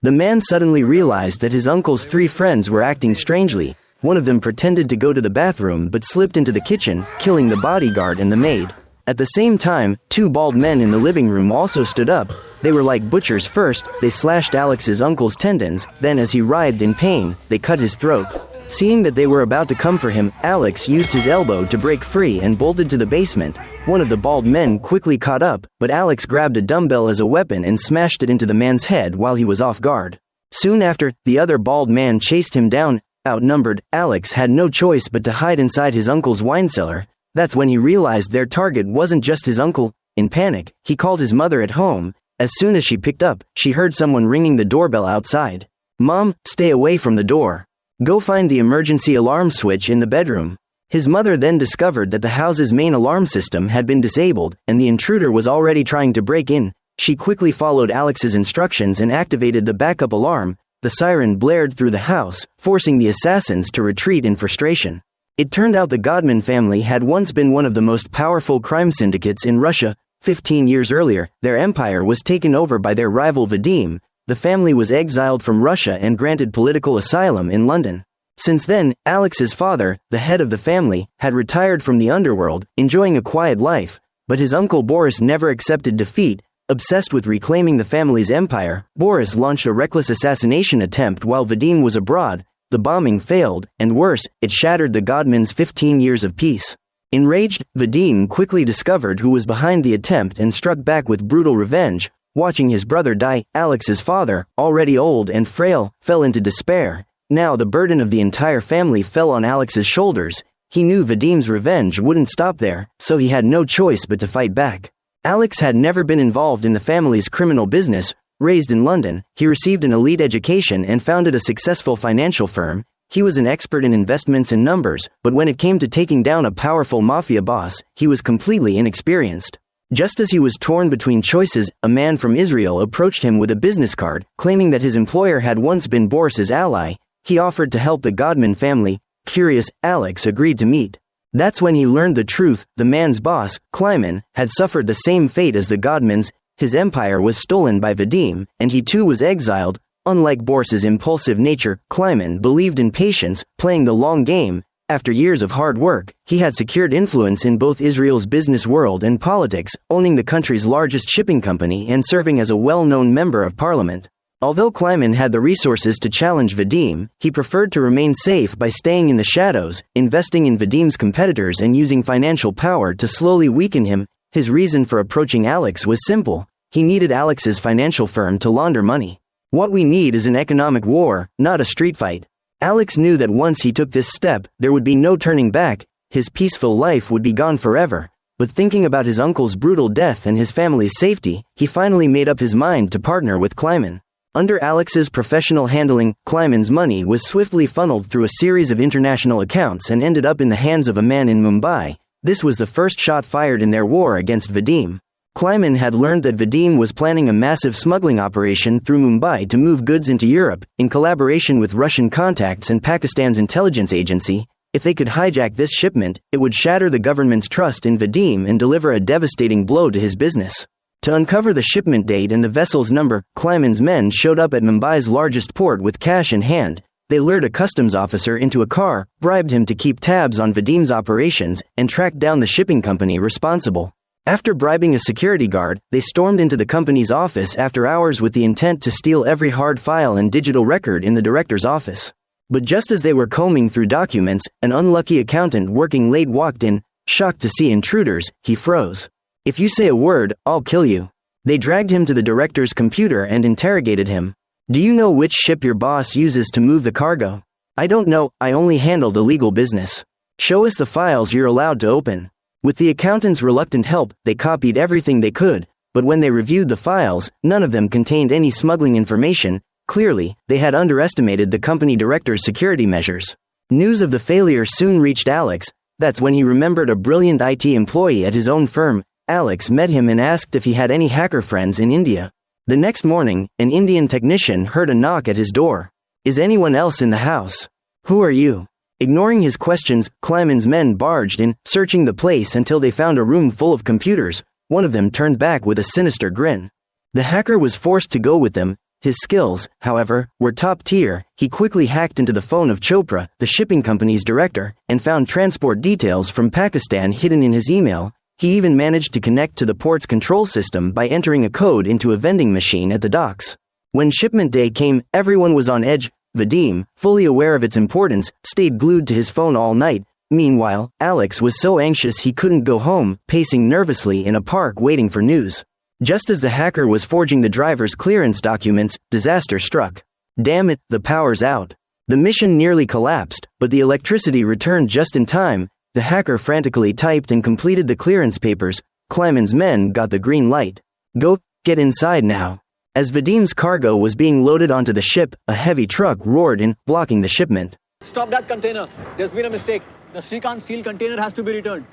The man suddenly realized that his uncle's 3 friends were acting strangely. One of them pretended to go to the bathroom but slipped into the kitchen, killing the bodyguard and the maid. At the same time, 2 bald men in the living room also stood up. They were like butchers. First, they slashed Alex's uncle's tendons, then as he writhed in pain, they cut his throat. Seeing that they were about to come for him, Alex used his elbow to break free and bolted to the basement. One of the bald men quickly caught up, but Alex grabbed a dumbbell as a weapon and smashed it into the man's head while he was off guard. Soon after, the other bald man chased him down. Outnumbered, Alex had no choice but to hide inside his uncle's wine cellar. That's when he realized their target wasn't just his uncle. In panic, he called his mother at home. As soon as she picked up, she heard someone ringing the doorbell outside. "Mom, stay away from the door. Go find the emergency alarm switch in the bedroom." His mother then discovered that the house's main alarm system had been disabled, and the intruder was already trying to break in. She quickly followed Alex's instructions and activated the backup alarm. The siren blared through the house, forcing the assassins to retreat in frustration. It turned out the Godman family had once been one of the most powerful crime syndicates in Russia. 15 years earlier, their empire was taken over by their rival Vadim. The family was exiled from Russia and granted political asylum in London. Since then, Alex's father, the head of the family, had retired from the underworld, enjoying a quiet life. But his uncle Boris never accepted defeat. Obsessed with reclaiming the family's empire, Boris launched a reckless assassination attempt while Vadim was abroad. The bombing failed, and worse, it shattered the Godmans' 15 years of peace. Enraged, Vadim quickly discovered who was behind the attempt and struck back with brutal revenge. Watching his brother die, Alex's father, already old and frail, fell into despair. Now the burden of the entire family fell on Alex's shoulders. He knew Vadim's revenge wouldn't stop there, so he had no choice but to fight back. Alex had never been involved in the family's criminal business. Raised in London, he received an elite education and founded a successful financial firm. He was an expert in investments and numbers, but when it came to taking down a powerful mafia boss, he was completely inexperienced. Just as he was torn between choices, a man from Israel approached him with a business card, claiming that his employer had once been Boris's ally. He offered to help the Godman family. Curious, Alex agreed to meet. That's when he learned the truth. The man's boss, Kleiman, had suffered the same fate as the Godmans. His empire was stolen by Vadim, and he too was exiled. Unlike Boris's impulsive nature, Kleiman believed in patience, playing the long game. After years of hard work, he had secured influence in both Israel's business world and politics, owning the country's largest shipping company and serving as a well-known member of parliament. Although Kleiman had the resources to challenge Vadim, he preferred to remain safe by staying in the shadows, investing in Vadim's competitors and using financial power to slowly weaken him. His reason for approaching Alex was simple. He needed Alex's financial firm to launder money. "What we need is an economic war, not a street fight." Alex knew that once he took this step, there would be no turning back. His peaceful life would be gone forever. But thinking about his uncle's brutal death and his family's safety, he finally made up his mind to partner with Kleiman. Under Alex's professional handling, Kleiman's money was swiftly funneled through a series of international accounts and ended up in the hands of a man in Mumbai. This was the first shot fired in their war against Vadim. Kleiman had learned that Vadim was planning a massive smuggling operation through Mumbai to move goods into Europe, in collaboration with Russian contacts and Pakistan's intelligence agency. If they could hijack this shipment, it would shatter the government's trust in Vadim and deliver a devastating blow to his business. To uncover the shipment date and the vessel's number, Kleiman's men showed up at Mumbai's largest port with cash in hand. They lured a customs officer into a car, bribed him to keep tabs on Vadim's operations, and tracked down the shipping company responsible. After bribing a security guard, they stormed into the company's office after hours with the intent to steal every hard file and digital record in the director's office. But just as they were combing through documents, an unlucky accountant working late walked in. Shocked to see intruders, he froze. "If you say a word, I'll kill you." They dragged him to the director's computer and interrogated him. "Do you know which ship your boss uses to move the cargo?" "I don't know, I only handle the legal business." "Show us the files you're allowed to open." With the accountant's reluctant help, they copied everything they could, but when they reviewed the files, none of them contained any smuggling information. Clearly, they had underestimated the company director's security measures. News of the failure soon reached Alex. That's when he remembered a brilliant IT employee at his own firm. Alex met him and asked if he had any hacker friends in India. The next morning, an Indian technician heard a knock at his door. "Is anyone else in the house?" "Who are you?" Ignoring his questions, Kleiman's men barged in, searching the place until they found a room full of computers. One of them turned back with a sinister grin. The hacker was forced to go with them. His skills, however, were top tier. He quickly hacked into the phone of Chopra, the shipping company's director, and found transport details from Pakistan hidden in his email. He even managed to connect to the port's control system by entering a code into a vending machine at the docks. When shipment day came, everyone was on edge. Vadim, fully aware of its importance, stayed glued to his phone all night. Meanwhile, Alex was so anxious he couldn't go home, pacing nervously in a park waiting for news. Just as the hacker was forging the driver's clearance documents, disaster struck. Damn it, the power's out. The mission nearly collapsed, but the electricity returned just in time. The hacker frantically typed and completed the clearance papers. Kleiman's men got the green light. Go, get inside now. As Vadim's cargo was being loaded onto the ship, a heavy truck roared in, blocking the shipment. Stop that container. There's been a mistake. The Srikanth steel container has to be returned.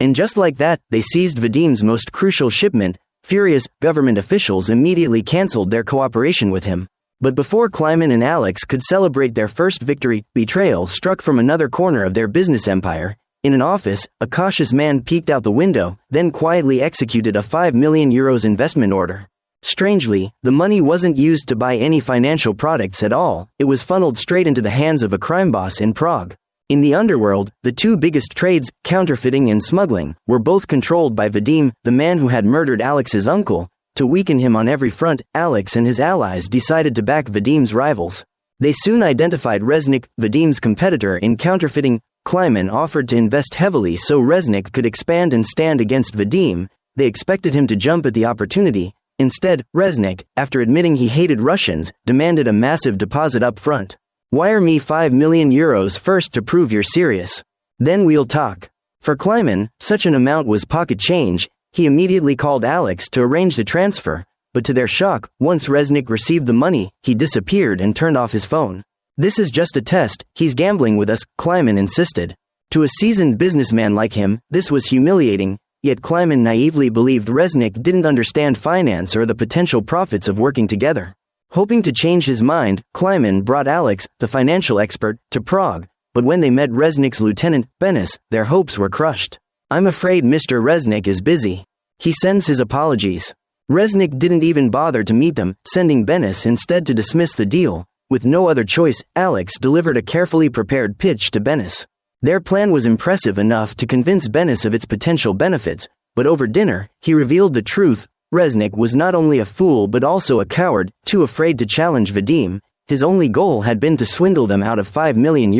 And just like that, they seized Vadim's most crucial shipment. Furious, government officials immediately cancelled their cooperation with him. But before Kleiman and Alex could celebrate their first victory, betrayal struck from another corner of their business empire. In an office, a cautious man peeked out the window, then quietly executed a €5 million investment order. Strangely, the money wasn't used to buy any financial products at all. It was funneled straight into the hands of a crime boss in Prague. In the Underworld, the two biggest trades, counterfeiting and smuggling, were both controlled by Vadim, the man who had murdered Alex's uncle. To weaken him on every front, Alex and his allies decided to back Vadim's rivals. They soon identified Resnick, Vadim's competitor in counterfeiting. Kleiman offered to invest heavily so Resnick could expand and stand against Vadim. They expected him to jump at the opportunity. Instead, Resnick, after admitting he hated Russians, demanded a massive deposit up front. Wire me €5 million first to prove you're serious. Then we'll talk. For Kleiman, such an amount was pocket change. He immediately called Alex to arrange the transfer, but to their shock, once Resnick received the money, he disappeared and turned off his phone. This is just a test, he's gambling with us, Kleiman insisted. To a seasoned businessman like him, this was humiliating. Yet Kleiman naively believed Resnick didn't understand finance or the potential profits of working together. Hoping to change his mind, Kleiman brought Alex, the financial expert, to Prague, but when they met Resnick's lieutenant, Benes, their hopes were crushed. I'm afraid Mr. Resnick is busy. He sends his apologies. Resnick didn't even bother to meet them, sending Benes instead to dismiss the deal. With no other choice, Alex delivered a carefully prepared pitch to Benes. Their plan was impressive enough to convince Benes of its potential benefits, but over dinner, he revealed the truth. Resnick was not only a fool but also a coward, too afraid to challenge Vadim. His only goal had been to swindle them out of €5 million.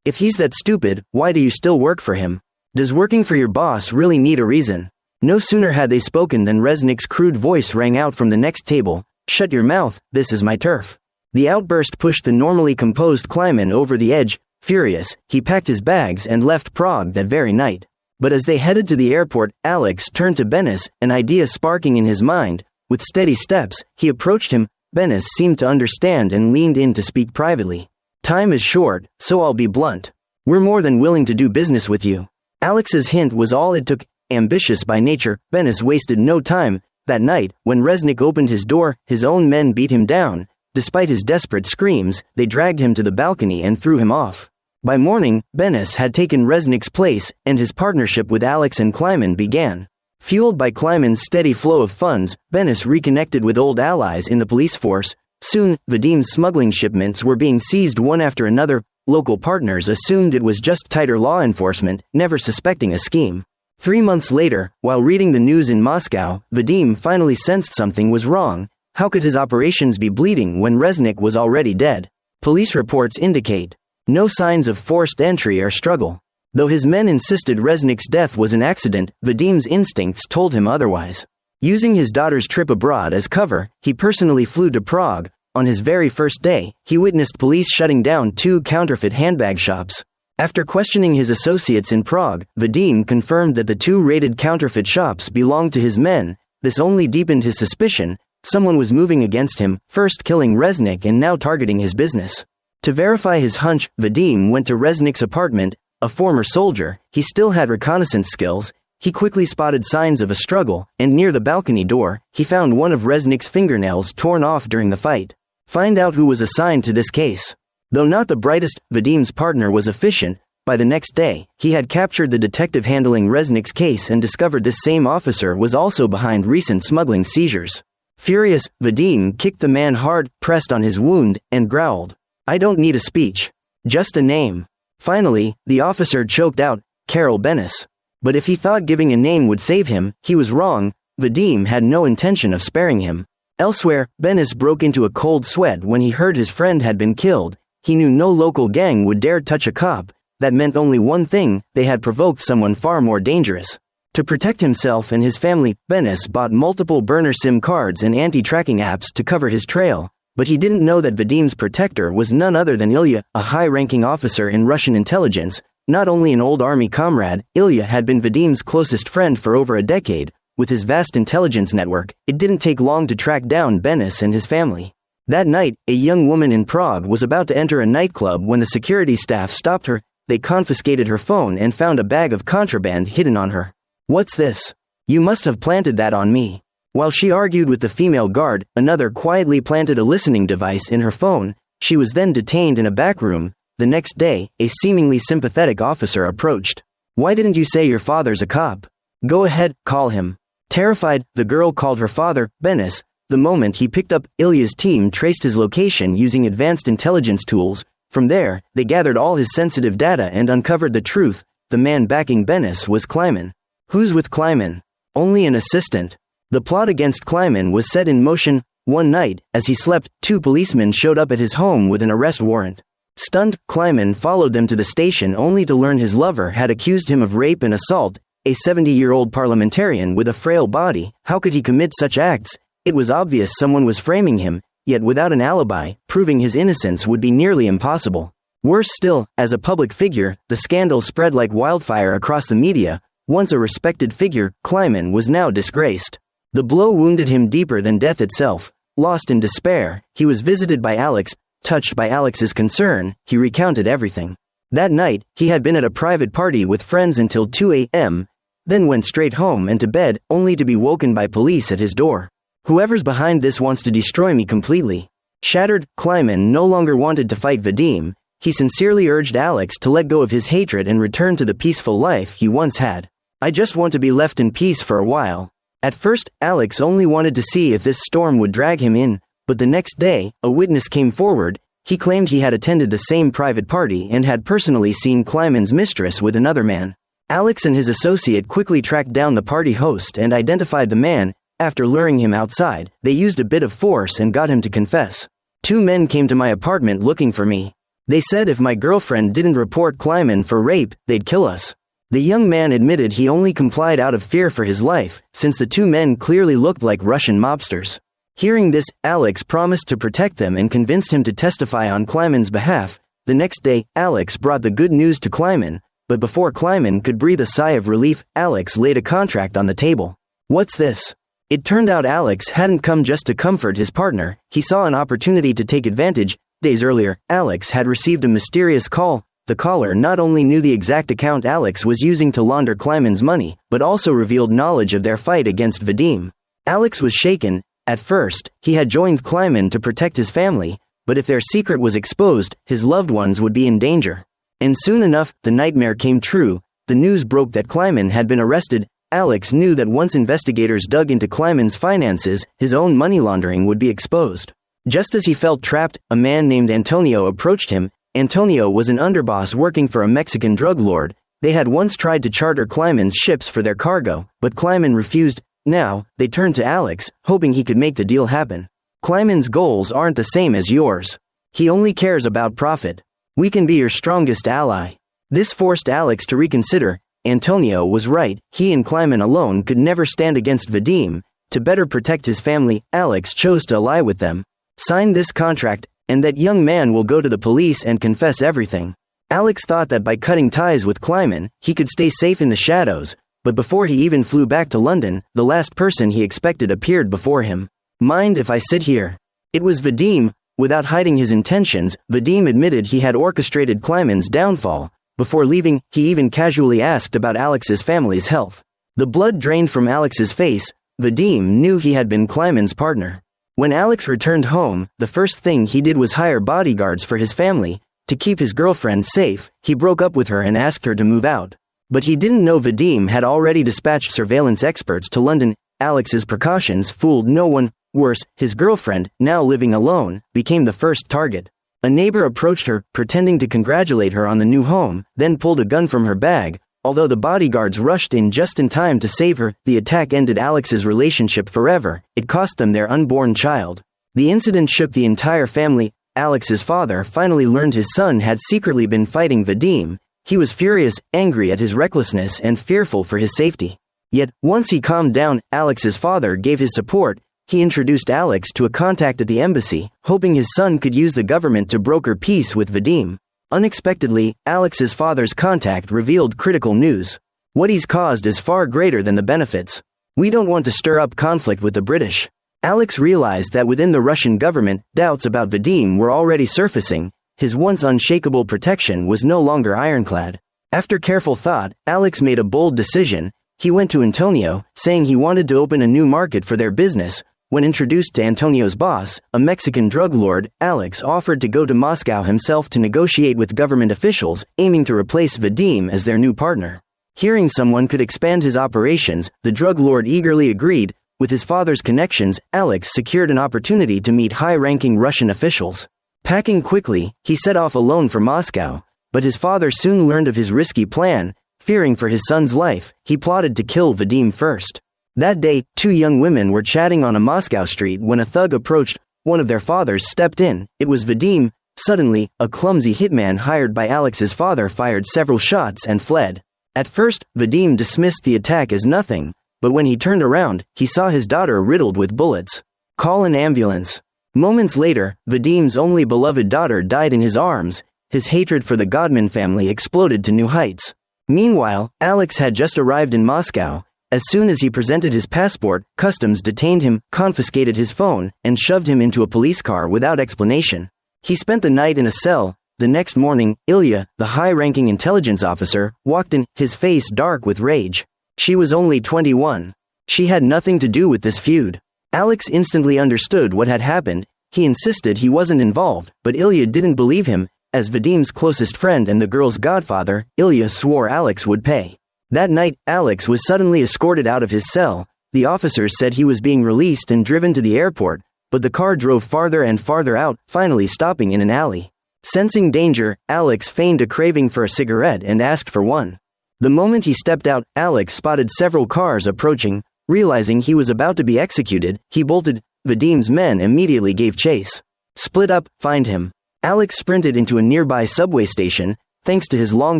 If he's that stupid, why do you still work for him? Does working for your boss really need a reason? No sooner had they spoken than Resnick's crude voice rang out from the next table. Shut your mouth, this is my turf. The outburst pushed the normally composed Kleiman over the edge. Furious, he packed his bags and left Prague that very night. But as they headed to the airport, Alex turned to Benes, an idea sparking in his mind. With steady steps, he approached him. Benes seemed to understand and leaned in to speak privately. Time is short, so I'll be blunt. We're more than willing to do business with you. Alex's hint was all it took. Ambitious by nature, Benes wasted no time. That night, when Resnick opened his door, his own men beat him down. Despite his desperate screams, they dragged him to the balcony and threw him off. By morning, Benes had taken Resnick's place, and his partnership with Alex and Kleiman began. Fueled by Kleiman's steady flow of funds, Benes reconnected with old allies in the police force. Soon, Vadim's smuggling shipments were being seized one after another. Local partners assumed it was just tighter law enforcement, never suspecting a scheme. 3 months later, while reading the news in Moscow, Vadim finally sensed something was wrong. How could his operations be bleeding when Resnick was already dead? Police reports indicate no signs of forced entry or struggle. Though his men insisted Resnick's death was an accident, Vadim's instincts told him otherwise. Using his daughter's trip abroad as cover, he personally flew to Prague. On his very first day, he witnessed police shutting down 2 counterfeit handbag shops. After questioning his associates in Prague, Vadim confirmed that the 2 raided counterfeit shops belonged to his men. This only deepened his suspicion. Someone was moving against him, first killing Resnick and now targeting his business. To verify his hunch, Vadim went to Resnick's apartment. A former soldier, he still had reconnaissance skills. He quickly spotted signs of a struggle, and near the balcony door, he found one of Resnick's fingernails torn off during the fight. Find out who was assigned to this case. Though not the brightest, Vadim's partner was efficient. By the next day, he had captured the detective handling Resnick's case and discovered this same officer was also behind recent smuggling seizures. Furious, Vadim kicked the man hard, pressed on his wound, and growled, "I don't need a speech. Just a name." Finally, the officer choked out, "Carol Bennis." But if he thought giving a name would save him, he was wrong. Vadim had no intention of sparing him. Elsewhere, Bennis broke into a cold sweat when he heard his friend had been killed. He knew no local gang would dare touch a cop. That meant only one thing: they had provoked someone far more dangerous. To protect himself and his family, Bennis bought multiple burner SIM cards and anti-tracking apps to cover his trail. But he didn't know that Vadim's protector was none other than Ilya, a high-ranking officer in Russian intelligence. Not only an old army comrade, Ilya had been Vadim's closest friend for over a decade. With his vast intelligence network, it didn't take long to track down Bennis and his family. That night, a young woman in Prague was about to enter a nightclub when the security staff stopped her. They confiscated her phone and found a bag of contraband hidden on her. "What's this? You must have planted that on me." While she argued with the female guard, another quietly planted a listening device in her phone. She was then detained in a back room. The next day, a seemingly sympathetic officer approached. "Why didn't you say your father's a cop? Go ahead, call him." Terrified, the girl called her father, Bennis. The moment he picked up, Ilya's team traced his location using advanced intelligence tools. From there, they gathered all his sensitive data and uncovered the truth. The man backing Bennis was Kleiman. Who's with Kleiman? Only an assistant. The plot against Kleiman was set in motion. One night, as he slept, two policemen showed up at his home with an arrest warrant. Stunned, Kleiman followed them to the station only to learn his lover had accused him of rape and assault. A 70-year-old parliamentarian with a frail body, how could he commit such acts? It was obvious someone was framing him, yet without an alibi, proving his innocence would be nearly impossible. Worse still, as a public figure, the scandal spread like wildfire across the media. Once a respected figure, Kleiman was now disgraced. The blow wounded him deeper than death itself. Lost in despair, he was visited by Alex. Touched by Alex's concern, he recounted everything. That night, he had been at a private party with friends until 2 a.m., then went straight home and to bed, only to be woken by police at his door. "Whoever's behind this wants to destroy me completely." Shattered, Kleiman no longer wanted to fight Vadim. He sincerely urged Alex to let go of his hatred and return to the peaceful life he once had. "I just want to be left in peace for a while." At first, Alex only wanted to see if this storm would drag him in, but the next day, a witness came forward. He claimed he had attended the same private party and had personally seen Kleiman's mistress with another man. Alex and his associate quickly tracked down the party host and identified the man. After luring him outside, they used a bit of force and got him to confess. "Two men came to my apartment looking for me. They said if my girlfriend didn't report Kleiman for rape, they'd kill us." The young man admitted he only complied out of fear for his life, since the two men clearly looked like Russian mobsters. Hearing this, Alex promised to protect them and convinced him to testify on Kleiman's behalf. The next day, Alex brought the good news to Kleiman, but before Kleiman could breathe a sigh of relief, Alex laid a contract on the table. "What's this?" It turned out Alex hadn't come just to comfort his partner. He saw an opportunity to take advantage. Days earlier, Alex had received a mysterious call. The caller not only knew the exact account Alex was using to launder Kleiman's money, but also revealed knowledge of their fight against Vadim. Alex was shaken. At first, he had joined Kleiman to protect his family, but if their secret was exposed, his loved ones would be in danger. And soon enough, the nightmare came true. The news broke that Kleiman had been arrested. Alex knew that once investigators dug into Kleiman's finances, his own money laundering would be exposed. Just as he felt trapped, a man named Antonio approached him. Antonio was an underboss working for a Mexican drug lord. They had once tried to charter Kleiman's ships for their cargo, but Kleiman refused. Now, they turned to Alex, hoping he could make the deal happen. "Kleiman's goals aren't the same as yours. He only cares about profit. We can be your strongest ally." This forced Alex to reconsider. Antonio was right. He and Kleiman alone could never stand against Vadim. To better protect his family, Alex chose to ally with them. "Sign this contract, and that young man will go to the police and confess everything." Alex thought that by cutting ties with Kleiman, he could stay safe in the shadows, but before he even flew back to London, the last person he expected appeared before him. "Mind if I sit here?" It was Vadim. Without hiding his intentions, Vadim admitted he had orchestrated Kleiman's downfall. Before leaving, he even casually asked about Alex's family's health. The blood drained from Alex's face. Vadim knew he had been Kleiman's partner. When Alex returned home, the first thing he did was hire bodyguards for his family. To keep his girlfriend safe, he broke up with her and asked her to move out. But he didn't know Vadim had already dispatched surveillance experts to London. Alex's precautions fooled no one. Worse, his girlfriend, now living alone, became the first target. A neighbor approached her, pretending to congratulate her on the new home, then pulled a gun from her bag. Although the bodyguards rushed in just in time to save her, the attack ended Alex's relationship forever. It cost them their unborn child. The incident shook the entire family. Alex's father finally learned his son had secretly been fighting Vadim. He was furious, angry at his recklessness, and fearful for his safety. Yet, once he calmed down, Alex's father gave his support. He introduced Alex to a contact at the embassy, hoping his son could use the government to broker peace with Vadim. Unexpectedly, Alex's father's contact revealed critical news. What he's caused is far greater than the benefits. We don't want to stir up conflict with the British. Alex realized that within the Russian government, doubts about Vadim were already surfacing. His once unshakable protection was no longer ironclad. After careful thought, Alex made a bold decision. He went to Antonio, saying he wanted to open a new market for their business. When introduced to Antonio's boss, a Mexican drug lord, Alex offered to go to Moscow himself to negotiate with government officials, aiming to replace Vadim as their new partner. Hearing someone could expand his operations, the drug lord eagerly agreed. With his father's connections, Alex secured an opportunity to meet high-ranking Russian officials. Packing quickly, he set off alone for Moscow, but his father soon learned of his risky plan. Fearing for his son's life, he plotted to kill Vadim first. That day, two young women were chatting on a Moscow street when a thug approached. One of their fathers stepped in. It was Vadim. Suddenly, a clumsy hitman hired by Alex's father fired several shots and fled. At first, Vadim dismissed the attack as nothing, but when he turned around, he saw his daughter riddled with bullets. Call an ambulance. Moments later, Vadim's only beloved daughter died in his arms. His hatred for the Godman family exploded to new heights. Meanwhile, Alex had just arrived in Moscow. As soon as he presented his passport, customs detained him, confiscated his phone, and shoved him into a police car without explanation. He spent the night in a cell. The next morning, Ilya, the high-ranking intelligence officer, walked in, his face dark with rage. She was only 21. She had nothing to do with this feud. Alex instantly understood what had happened. He insisted he wasn't involved, but Ilya didn't believe him. As Vadim's closest friend and the girl's godfather, Ilya swore Alex would pay. That night, Alex was suddenly escorted out of his cell. The officers said he was being released and driven to the airport, but the car drove farther and farther out, finally stopping in an alley. Sensing danger, Alex feigned a craving for a cigarette and asked for one. The moment he stepped out, Alex spotted several cars approaching. Realizing he was about to be executed, he bolted. Vadim's men immediately gave chase. Split up, find him. Alex sprinted into a nearby subway station. Thanks to his long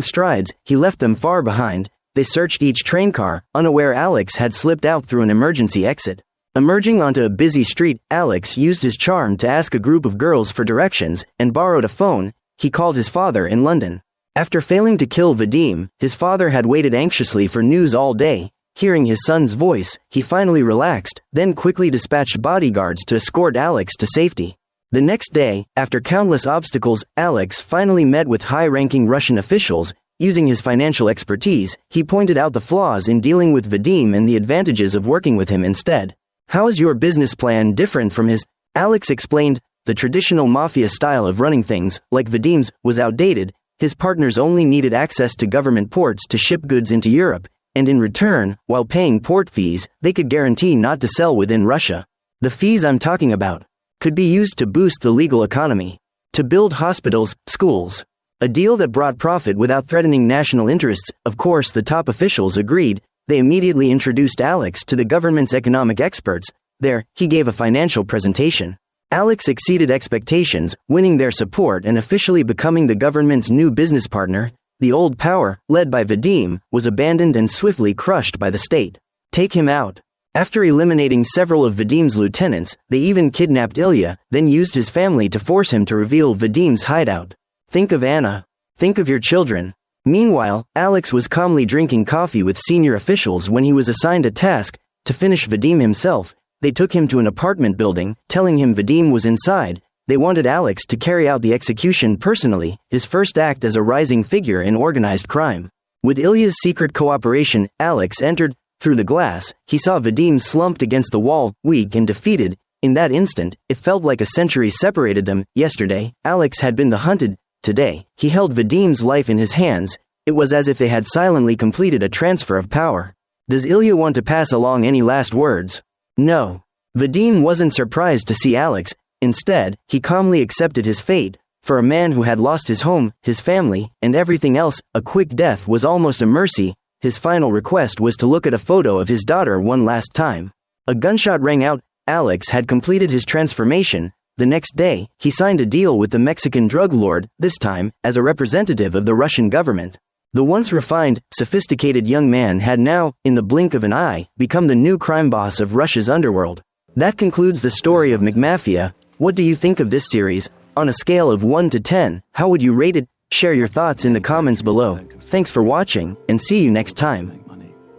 strides, he left them far behind. They searched each train car, unaware Alex had slipped out through an emergency exit. Emerging onto a busy street, Alex used his charm to ask a group of girls for directions, and borrowed a phone. He called his father in London. After failing to kill Vadim, his father had waited anxiously for news all day. Hearing his son's voice, he finally relaxed, then quickly dispatched bodyguards to escort Alex to safety. The next day, after countless obstacles, Alex finally met with high-ranking Russian officials. Using his financial expertise, he pointed out the flaws in dealing with Vadim and the advantages of working with him instead. How is your business plan different from his? Alex explained. The traditional mafia style of running things, like Vadim's, was outdated. His partners only needed access to government ports to ship goods into Europe, and in return, while paying port fees, they could guarantee not to sell within Russia. The fees I'm talking about could be used to boost the legal economy, to build hospitals, schools. A deal that brought profit without threatening national interests. Of course, the top officials agreed. They immediately introduced Alex to the government's economic experts. There, he gave a financial presentation. Alex exceeded expectations, winning their support and officially becoming the government's new business partner. The old power, led by Vadim, was abandoned and swiftly crushed by the state. Take him out. After eliminating several of Vadim's lieutenants, they even kidnapped Ilya, then used his family to force him to reveal Vadim's hideout. Think of Anna. Think of your children. Meanwhile, Alex was calmly drinking coffee with senior officials when he was assigned a task to finish Vadim himself. They took him to an apartment building, telling him Vadim was inside. They wanted Alex to carry out the execution personally, his first act as a rising figure in organized crime. With Ilya's secret cooperation, Alex entered. Through the glass, he saw Vadim slumped against the wall, weak and defeated. In that instant, it felt like a century separated them. Yesterday, Alex had been the hunted. Today, he held Vadim's life in his hands. It was as if they had silently completed a transfer of power. Does Ilya want to pass along any last words? No. Vadim wasn't surprised to see Alex. Instead, he calmly accepted his fate. For a man who had lost his home, his family, and everything else, a quick death was almost a mercy. His final request was to look at a photo of his daughter one last time. A gunshot rang out. Alex had completed his transformation. The next day, he signed a deal with the Mexican drug lord, this time, as a representative of the Russian government. The once refined, sophisticated young man had now, in the blink of an eye, become the new crime boss of Russia's underworld. That concludes the story of McMafia. What do you think of this series? On a scale of 1 to 10, how would you rate it? Share your thoughts in the comments below. Thanks for watching, and see you next time.